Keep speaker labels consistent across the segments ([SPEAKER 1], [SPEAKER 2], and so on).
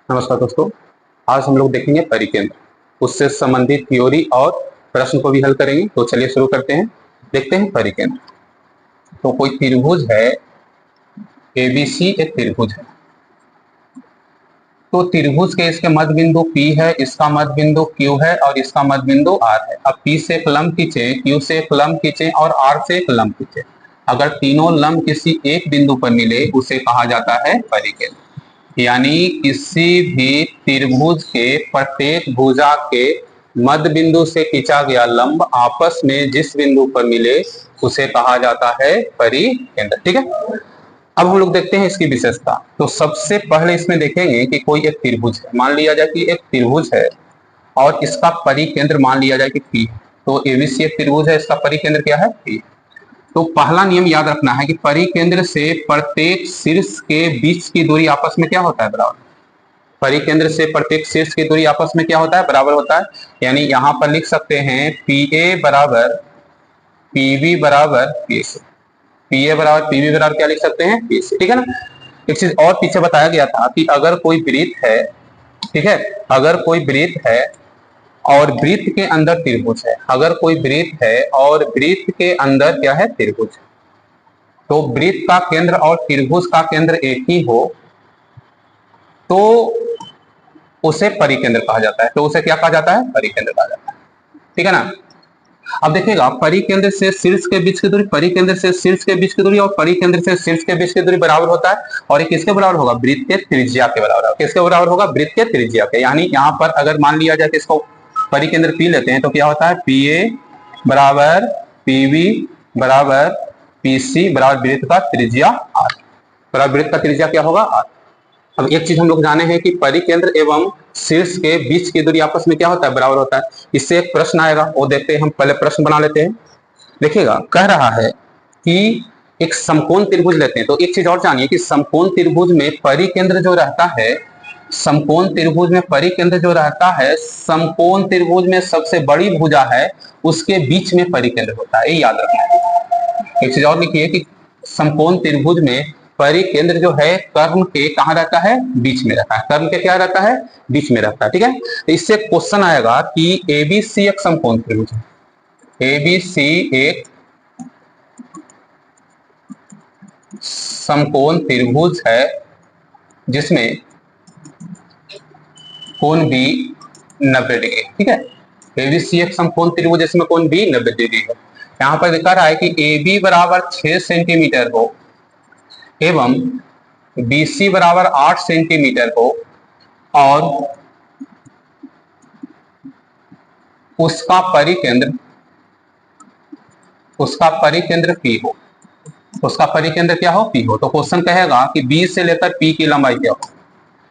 [SPEAKER 1] नमस्कार दोस्तों, आज हम लोग देखेंगे परिकेंद्र, उससे संबंधित थ्योरी और प्रश्न को भी हल करेंगे। तो चलिए शुरू करते हैं। देखते हैं परिकेंद्र। तो कोई त्रिभुज है, एबीसी एक त्रिभुज है। तो त्रिभुज के इसके मध्य बिंदु P है, इसका मध्य बिंदु Q है और इसका मध्य बिंदु R है। अब P से एक लंब खींचे, Q से एक लंब खींचे और R से एक लंब खींचे। अगर तीनों लंब किसी एक बिंदु पर मिले उसे कहा जाता है परिकेंद्र। यानी किसी भी त्रिभुज के प्रत्येक भुजा के मध्य बिंदु से खींचा गया लंब आपस में जिस बिंदु पर मिले उसे कहा जाता है परिकेंद्र। ठीक है, अब हम लोग देखते हैं इसकी विशेषता। तो सबसे पहले इसमें देखेंगे कि कोई एक त्रिभुज है, मान लिया जाए कि एक त्रिभुज है और इसका परिकेंद्र मान लिया जाए कि P। तो एबीसी एक त्रिभुज है, इसका परिकेंद्र क्या है P। तो पहला नियम याद रखना है कि परिकेंद्र से प्रत्येक शीर्ष के बीच की दूरी आपस में क्या होता है, बराबर। परिकेंद्र से प्रत्येक शीर्ष की दूरी आपस में क्या होता है, बराबर होता है। यानी यहां पर लिख सकते हैं PA बराबर PB बराबर PAC। PA बराबर PB बराबर क्या लिख सकते हैं, PC। ठीक है ना। एक चीज और पीछे बताया गया था कि अगर कोई वृत्त है, ठीक है, अगर कोई वृत्त है और वृत्त के अंदर त्रिभुज है, अगर कोई वृत्त है और वृत्त के अंदर क्या है, त्रिभुज, तो वृत्त का केंद्र और त्रिभुज का केंद्र एक ही हो तो उसे परिकेंद्र कहा जाता है। तो उसे क्या कहा जाता है, परिकेंद्र कहा जाता है। ठीक है ना। अब देखिएगा, परिकेंद्र से शीर्ष के बीच की दूरी, परिकेंद्र से शीर्ष के बीच की दूरी और परिकेंद्र से शीर्ष के बीच की दूरी बराबर होता है। और ये किसके बराबर होगा, वृत्त के त्रिज्या के बराबर। किसके बराबर होगा, वृत्त के त्रिज्या के। यानी यहाँ पर अगर मान लिया जाए कि इसको परिकेंद्र P लेते हैं तो क्या होता है, PA बराबर PB बराबर PC बराबर वृत्त का त्रिज्या R। बराबर वृत्त का त्रिज्या क्या होगा, R। अब एक चीज हम लोग जाने हैं कि परिकेंद्र एवं शीर्ष के बीच की दूरी आपस में क्या होता है, बराबर होता है। इससे एक प्रश्न आएगा, वो देखते हैं। हम पहले प्रश्न बना लेते हैं। देखिएगा, कह रहा है कि एक समकोण त्रिभुज लेते हैं। तो एक चीज और जानिए कि समकोण त्रिभुज में परिकेंद्र जो रहता है, समकोण त्रिभुज में परिकेंद्र जो रहता है, समकोण त्रिभुज में सबसे बड़ी भुजा है उसके बीच में परिकेंद्र होता है, ये याद रखना है। एक चीज और लिखिए कि समकोण त्रिभुज में परिकेंद्र जो है कर्ण के कहां रहता है, बीच में रहता है। कर्ण के क्या रहता है, बीच में रहता है। ठीक है, तो इससे क्वेश्चन आएगा कि एबीसी एक समकोण त्रिभुज है, एबीसी एक समकोण त्रिभुज है जिसमें कोण B 90 डिग्री। ठीक है, एबीसी एक समकोण त्रिभुज जिसमें कोण B 90 डिग्री है। यहां पर दिखा रहा है कि AB बराबर 6 सेंटीमीटर हो एवं BC बराबर 8 सेंटीमीटर हो और उसका परिकेंद्र P हो। उसका परिकेंद्र क्या हो, P हो। तो क्वेश्चन कहेगा कि B से लेकर P की लंबाई क्या हो,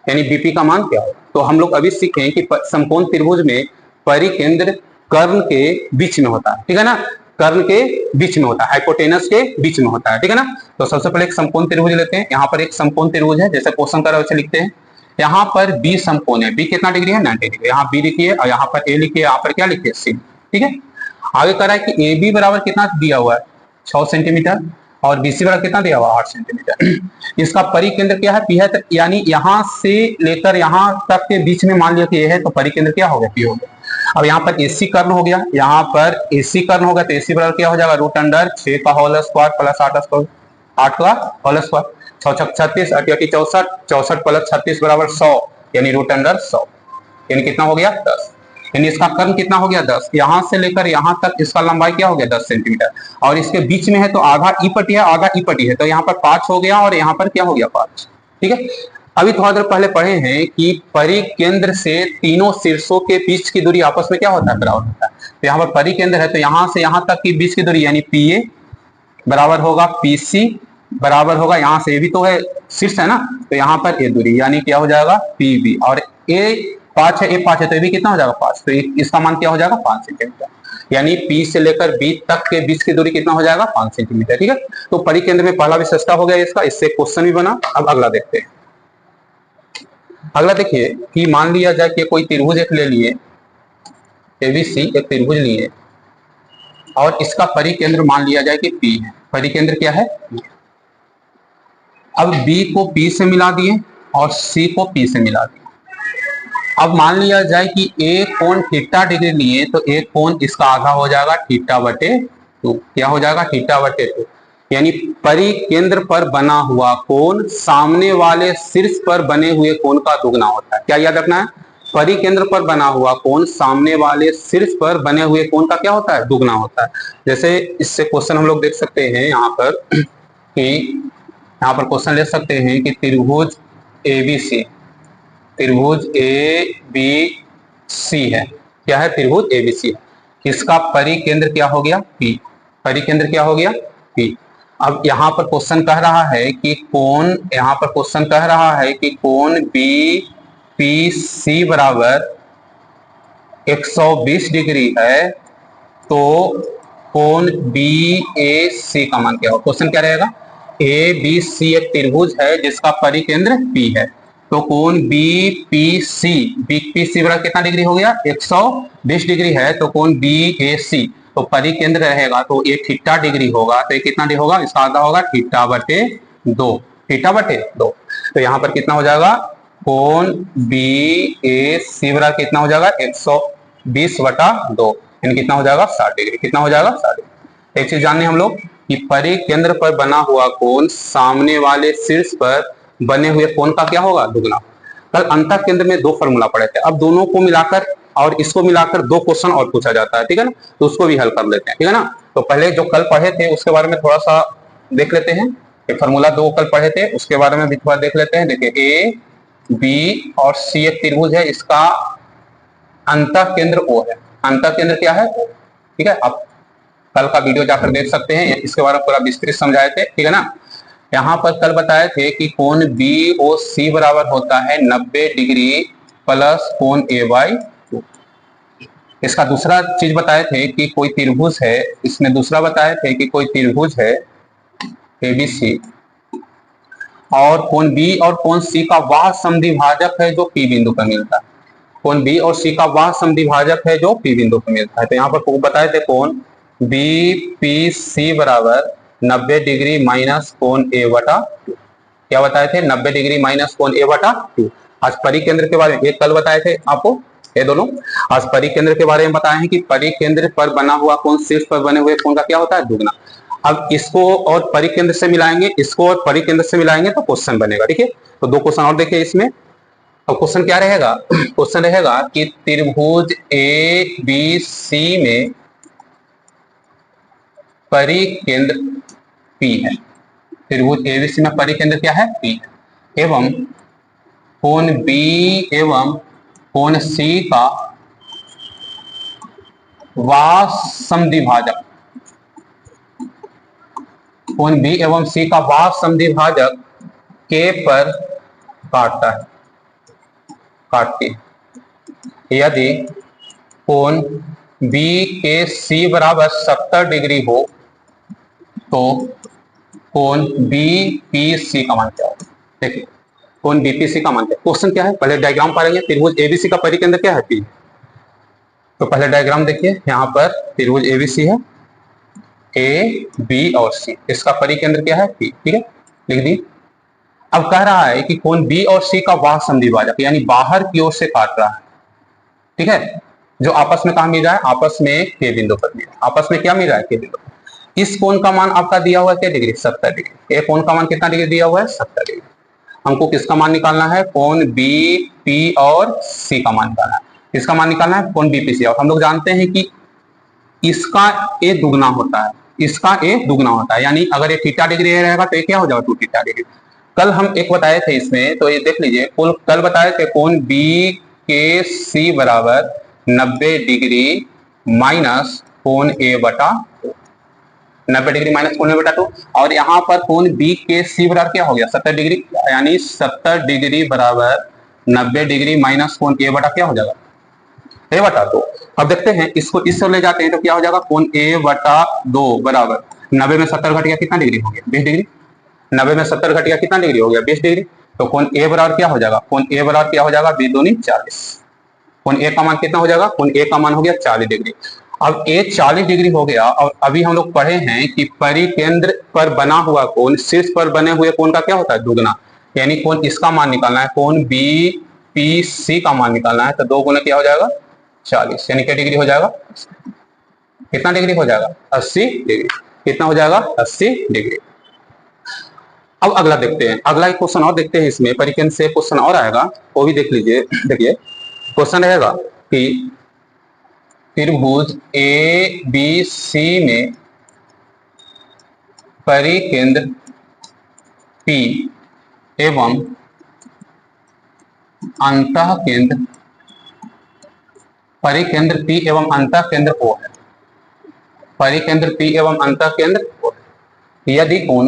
[SPEAKER 1] यानी BP का मान क्या हो। तो हम लोग अभी सीखें कि समकोण त्रिभुज में परिकेंद्र कर्ण के बीच में होता है। ठीक है ना, कर्ण के बीच में होता है, हाइपोटेनस के बीच में होता है। ठीक है ना। तो सबसे पहले एक समकोण त्रिभुज लेते हैं। यहाँ पर एक समकोण त्रिभुज है, जैसे क्वेश्चन कर वैसे लिखते हैं। यहाँ पर B समकोण है, B कितना डिग्री है, 90 डिग्री। यहाँ B लिखिए और यहाँ पर A लिखिए, यहाँ पर क्या लिखिए, C। ठीक है, आगे कह रहा है कि AB बराबर कितना दिया हुआ है, 6 सेंटीमीटर और BC बराबर कितना दिया हुआ, 8 सेंटीमीटर। इसका परिकेंद्र क्या है, P है। तो यानी यहां से लेकर यहां तक के बीच में मान लिया कि ये है, तो परिकेंद्र क्या हो गया, P हो गया। अब यहाँ पर AC कर्ण हो गया, यहाँ पर AC कर्ण हो गया, तो AC बराबर क्या हो जाएगा, रूट अंडर 6 का होल स्क्वायर प्लस 8 का होल स्क्वायर, 6 6 36 8 8 64, 64 प्लस 36 बराबर 100, यानी रूट अंडर 100, यानी कितना हो गया, 10। यानी इसका कर्ण कितना हो गया, 10। यहां से लेकर यहां तक इसका लंबाई क्या हो गया, 10 सेंटीमीटर। और इसके बीच में है तो आधा ई पटी है, आधा ई पटी है, तो यहाँ पर 5 हो गया और यहाँ पर क्या हो गया, 5। ठीक है, अभी थोड़ा देर पहले पढ़े हैं कि परिकेंद्र से तीनों शीर्षों के बीच की दूरी आपस में क्या होता है, बराबर होता है। तो यहाँ पर परिकेंद्र है, तो यहां से यहां तक की बीच की दूरी यानी PA बराबर होगा PC बराबर होगा, यहां से भी तो है, शीर्ष है ना, तो यहाँ पर ये दूरी यानी क्या हो जाएगा, PB। और A 5 है, A 5 है, तो ये भी कितना हो जाएगा, 5। तो इसका मान क्या हो जाएगा, 5 सेंटीमीटर। यानी P से लेकर B तक के बीच की दूरी कितना हो जाएगा, 5 सेंटीमीटर। ठीक है, तो परिकेंद्र में पहला विशेषता हो गया इसका, इससे क्वेश्चन भी बना। अब अगला देखते हैं। अगला देखिए कि मान लिया जाए कि कोई त्रिभुज एक ले लिए, एबीसी एक त्रिभुज लिए और इसका परिकेंद्र मान लिया जाए कि P है। परिकेंद्र क्या है, P। अब B को P से मिला दिए और C को P से मिला दिए। अब मान लिया जाए कि एक कोण थीटा डिग्री लिए तो एक कोण इसका आधा हो जाएगा थीटा बटे 2। क्या हो जाएगा? थीटा बटे 2। यानी परिकेंद्र पर बना हुआ कोण सामने वाले शीर्ष पर बने हुए कोण का दुगना होता है। क्या याद रखना है? परिकेंद्र पर बना हुआ कोण सामने वाले शीर्ष पर बने हुए कोण का क्या होता है? दुगना होता है। जैसे इससे क्वेश्चन हम लोग देख सकते हैं यहाँ पर कि यहाँ पर क्वेश्चन ले सकते हैं कि त्रिभुज एबीसी, त्रिभुज एबीसी है। क्या है? त्रिभुज एबीसी है। इसका परिकेंद्र क्या हो गया? पी। परिकेंद्र क्या हो गया? पी। अब यहाँ पर क्वेश्चन कह रहा है कि कोण, यहाँ पर क्वेश्चन कह रहा है कि कोण बी पी सी बराबर 120 डिग्री है, तो कोण बी ए सी का मान क्या होगा? क्वेश्चन क्या रहेगा? ए बी सी एक त्रिभुज है जिसका परिकेंद्र पी है, तो कोण बी पी सी बराबर कितना डिग्री हो गया? 120 डिग्री है, तो कोण बी ए सी तो परिकेंद्र रहेगा तो ये थीटा डिग्री होगा, तो ये कितना डिग्री होगा? इसका आधा होगा थीटा बटे 2। थीटा बटे 2। तो यहाँ पर कितना हो जाएगा? कोण बी ए सी बराबर कितना हो जाएगा? 120 बटा 2, यानी कितना हो जाएगा? 60 डिग्री। कितना हो जाएगा? 60 डिग्री। एक चीज जानने हम लोग कि परिकेंद्र पर बना हुआ कोण सामने वाले शीर्ष पर बने हुए कोण का क्या होगा? दुगना। कल अंतः केंद्र में 2 फॉर्मूला पढ़े थे, अब दोनों को मिलाकर और इसको मिलाकर 2 क्वेश्चन और पूछा जाता है, ठीक है ना? तो उसको भी हल कर लेते हैं, ठीक है ना? तो पहले जो कल पढ़े थे उसके बारे में थोड़ा सा देख लेते हैं। फॉर्मूला 2 कल पढ़े थे उसके बारे में भी थोड़ा देख लेते हैं। देखिए ए बी और सी एक त्रिभुज है, इसका अंतः केंद्र O है। अंतः केंद्र क्या है? ठीक है, आप कल का वीडियो जाकर देख सकते हैं, इसके बारे में पूरा विस्तृत समझाए थे, ठीक है ना? यहाँ पर कल बताए थे कि कोण बी ओ सी बराबर होता है 90 डिग्री प्लस कोण ए बाई 2। इसका दूसरा चीज बताए थे कि कोई त्रिभुज है, इसमें दूसरा बताए थे कि कोई त्रिभुज है एबीसी और कोण बी और कोण सी का वह समद्विभाजक है जो पी बिंदु पर मिलता है। कोण बी और सी का वह समद्विभाजक है जो पी बिंदु पर मिलता है। तो यहाँ पर बताए थे कोण बी पी सी बराबर 90 डिग्री माइनस कोण ए बटा 2। क्या बताए थे? 90 डिग्री माइनस कोण ए बटा 2। आज परिकेंद्र के बारे में एक कल बताए थे आपको, ये दोनों आज परिकेंद्र के बारे में बताए हैं कि परिकेंद्र पर बना हुआ कोण शीर्ष पर बने हुए कोण का क्या होता है? दुगना। अब इसको और परिकेंद्र से मिलाएंगे, इसको और परिकेंद्र से मिलाएंगे तो क्वेश्चन बनेगा, ठीक है? तो 2 क्वेश्चन और देखिए इसमें। अब क्वेश्चन क्या रहेगा? क्वेश्चन रहेगा कि त्रिभुज ए बी सी में परिकेंद्र P है। त्रिभुज एबीसी में परिकेंद्र क्या है? P है। एवं कोण B एवं कोण C का वह समद्विभाजक, कोण B एवं C का वह समद्विभाजक K पर काटता है, काटती है। यदि कोण B के C बराबर 70 डिग्री हो तो कोण बीपीसी का मान क्या होगा? देखिए कोण बीपीसी का मान क्या है? क्वेश्चन क्या है? पहले डायग्राम पढ़ेंगे। त्रिभुज एबीसी का परिकेंद्र क्या है? पी। तो पहले डायग्राम देखिए, यहाँ पर त्रिभुज एबीसी है, ए बी और सी, इसका परिकेंद्र क्या है? पी। ठीक है, लिख दी। अब कह रहा है कि कोण बी और सी का वह समद्विभाजक यानी बाहर की ओर से काट रहा है, ठीक है, जो आपस में कहा मिल रहा है? आपस में के बिंदु पर मिल रहा है। आपस में क्या मिल रहा है? के बिंदु। इस कोण का मान आपका दिया हुआ है क्या डिग्री? 70 डिग्री। एक कोण का मान कितना डिग्री दिया हुआ है? 70 डिग्री। हमको किसका मान निकालना है? कोण बी पी और सी का मान निकालना है। इसका मान निकालना है कोण बीपीसी। और हम लोग जानते हैं कि इसका ए दुगना होता है, इसका ए दुगना होता है, यानी अगर ये थीटा डिग्री रहेगा तो ये क्या हो जाएगा? 2 थीटा डिग्री। कल हम एक बताए थे इसमें, तो ये देख लीजिए, कल बताए थे कोण बी के सी बराबर 90 डिग्री माइनस कोण ए बटा 90 डिग्री माइनस कोण ए बटा 2। और यहाँ पर कोण बी के सी बराबर क्या हो गया? 70 डिग्री, यानी 70 डिग्री बराबर 90 डिग्री माइनस कोण ए बटा क्या हो जाएगा? ए बटा 2। अब देखते हैं इसको इस ओर ले जाते हैं तो क्या हो जाएगा? कोण ए बटा 2 बराबर 90 में 70 घट गया कितना डिग्री हो गया? 20 डिग्री। 90 में 70 घट गया कितना डिग्री हो गया? 20 डिग्री। तो कोण ए बराबर क्या हो जाएगा? कोण ए बराबर क्या हो जाएगा? 20 दूनी 40। कोण ए का मान कितना हो जाएगा? कोण ए का मान हो गया 40 डिग्री। अब ए 40 डिग्री हो गया। और अभी हम लोग पढ़े हैं कि परिकेंद्र पर बना हुआ कोण शीर्ष पर बने हुए कोण का क्या होता है? दुगना। यानी कोण इसका मान निकालना है, कोण बी पी सी का मान निकालना है तो 2 गुना क्या हो जाएगा 40, यानी क्या डिग्री हो जाएगा, कितना डिग्री हो जाएगा 80 डिग्री। कितना हो जाएगा 80 डिग्री। अब अगला देखते हैं, अगला एक क्वेश्चन और देखते हैं, इसमें परिकेंद्र से क्वेश्चन और आएगा, वो भी देख लीजिए। देखिए क्वेश्चन रहेगा कि त्रिभुज ए बी सी में परिकेंद्र P एवं अंतःकेंद्र, परिकेंद्र P एवं अंतःकेंद्र O है, परिकेंद्र P एवं अंतःकेंद्र O है। यदि कोण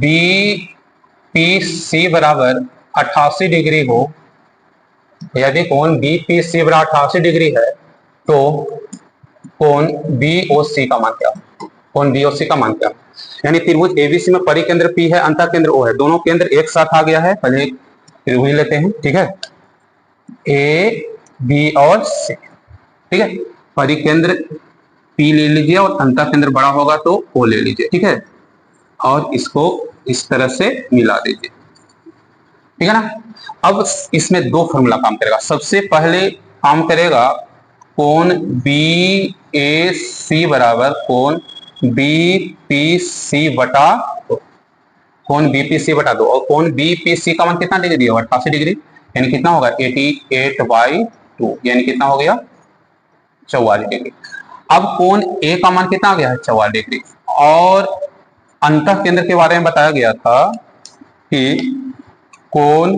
[SPEAKER 1] BPC बराबर 88 डिग्री हो, यदि कोण BPC बराबर 88 डिग्री है तो कोण BOC का मान क्या है, कोण BOC का मान क्या है। यानी त्रिभुज ABC में परिकेंद्र P है, अंतःकेंद्र O है, दोनों केंद्र एक साथ आ गया है। पहले एक त्रिभुज लेते हैं, ठीक है, A B और C, ठीक है, परिकेंद्र P ले लीजिए और अंतःकेंद्र बड़ा होगा तो O ले लीजिए, ठीक है, और इसको इस तरह से मिला दीजिए, ठीक है ना। अब इसमें 2 फॉर्मूला काम करेगा। सबसे पहले काम करेगा कोण BAC बराबर कोण BPC बटा 2, कोण BPC बटा 2, और कोण BPC का मान कितना डिग्री होगा 88 डिग्री, यानी कितना होगा 88/2, यानी कितना हो गया 44 डिग्री। अब कोण A का मान कितना आ गया है 44 डिग्री, और अंतःकेंद्र के बारे में बताया गया था कि कोण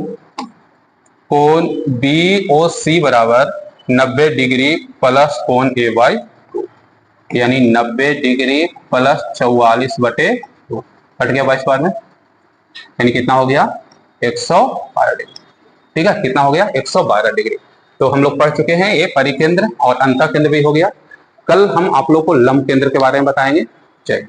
[SPEAKER 1] BOC बराबर 90 डिग्री प्लस कोण A/2, यानी 90 डिग्री प्लस 44/2, कट गया 22 बार में, यानी कितना हो गया 112 डिग्री, ठीक है, कितना हो गया 112 डिग्री। तो हम लोग पढ़ चुके हैं ये परिकेंद्र और अंतःकेंद्र भी हो गया। कल हम आप लोग को लंब केंद्र के बारे में बताएंगे। जय।